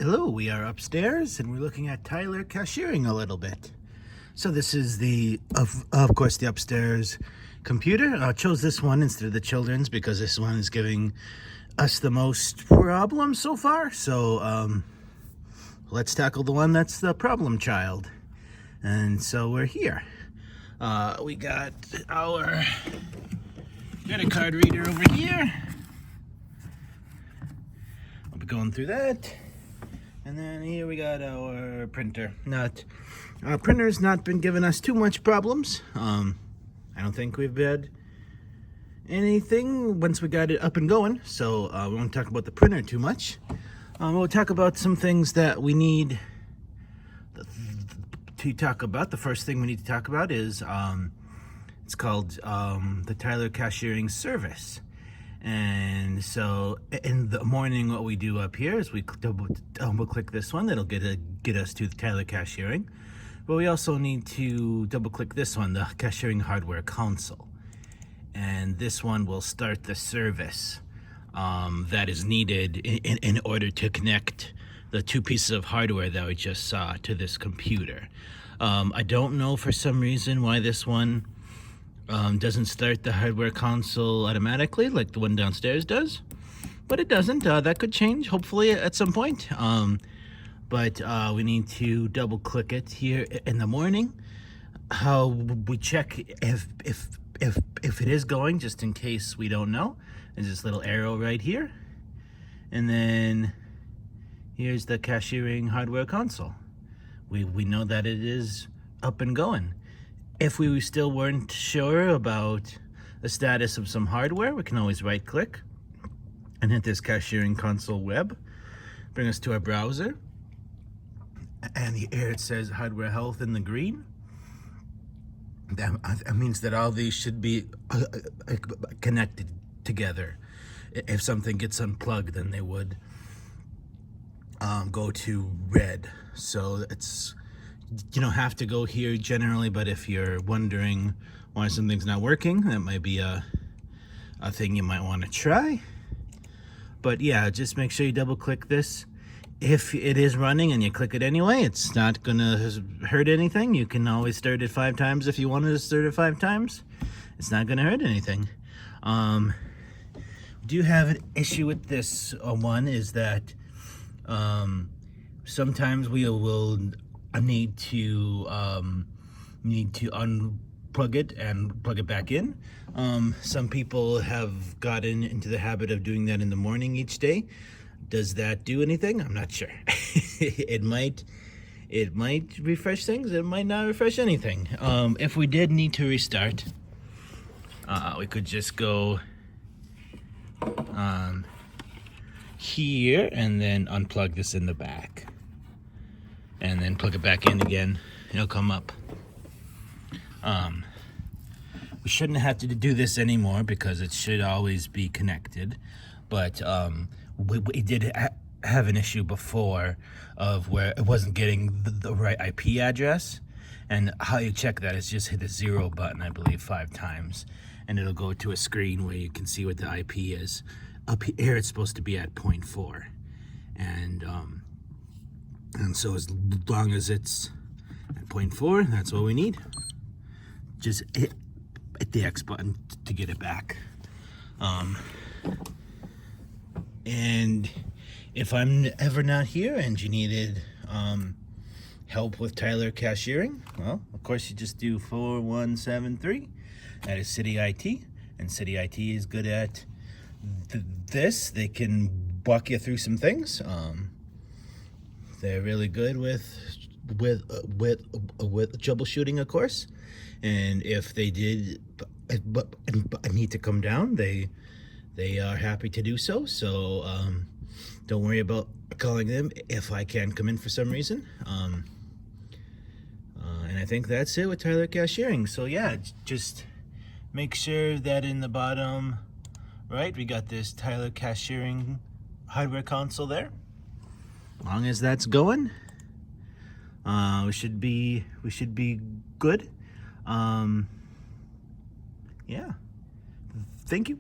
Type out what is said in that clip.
Hello, we are upstairs and we're looking at Tyler cashiering a little bit. So this is of course, the upstairs computer. I chose this one instead of the children's because this one is giving us the most problems so far. So let's tackle the one that's the problem child. And so we're here. We got our credit card reader over here. I'll be going through that. And then here we got our printer. Our printer's not been giving us too much problems. I don't think we've had anything once we got it up and going. So we won't talk about the printer too much. We'll talk about some things that we need to talk about. The first thing we need to talk about is it's called the Tyler Cashiering Service. And so in the morning, what we do up here is we double click this one. That'll get us to the Tyler Cashiering. But we also need to double click this one, the Cashiering Hardware Console. And this one will start the service that is needed in order to connect the two pieces of hardware that we just saw to this computer. I don't know for some reason why this one doesn't start the hardware console automatically like the one downstairs does, but it doesn't. That could change hopefully at some point. But we need to double click it here in the morning. How we check if it is going, just in case we don't know. There's this little arrow right here, and then here's the cashiering hardware console. We know that it is up and going. If we still weren't sure about the status of some hardware, we can always right click and hit this cashiering console web, bring us to our browser, and here it says hardware health in the green. That means that all these should be connected together. If something gets unplugged, then they would go to red. So you don't have to go here generally, but if you're wondering why something's not working, that might be a thing you might want to try. But yeah, just make sure you double click this. If it is running and you click it anyway, it's not gonna hurt anything. You can always start it 5 times if you wanted to start it 5 times. It's not gonna hurt anything. We do have an issue with this one, is that sometimes we will need to unplug it and plug it back in. Some people have gotten into the habit of doing that in the morning each day. Does that do anything? I'm not sure. It might refresh things. It might not refresh anything. If we did need to restart, we could just go here and then unplug this in the back, and then plug it back in again. It'll come up. We shouldn't have to do this anymore because it should always be connected. But we did have an issue before of where it wasn't getting the right IP address. And how you check that is just hit the 0 button, I believe, 5 times. And it'll go to a screen where you can see what the IP is. Up here, it's supposed to be at 0.4. And so as long as it's at 0.4, that's what we need. Just hit the X button to get it back. And if I'm ever not here and you needed help with Tyler Cashiering, well, of course you just do 4173. That is City IT, and City IT is good at this. They can walk you through some things. They're really good with troubleshooting, of course. And if they did need to come down, they are happy to do so. So don't worry about calling them if I can't come in for some reason. And I think that's it with Tyler Cashiering. So yeah, just make sure that in the bottom right, we got this Tyler Cashiering hardware console there. As long as that's going, we should be good. Yeah. Thank you.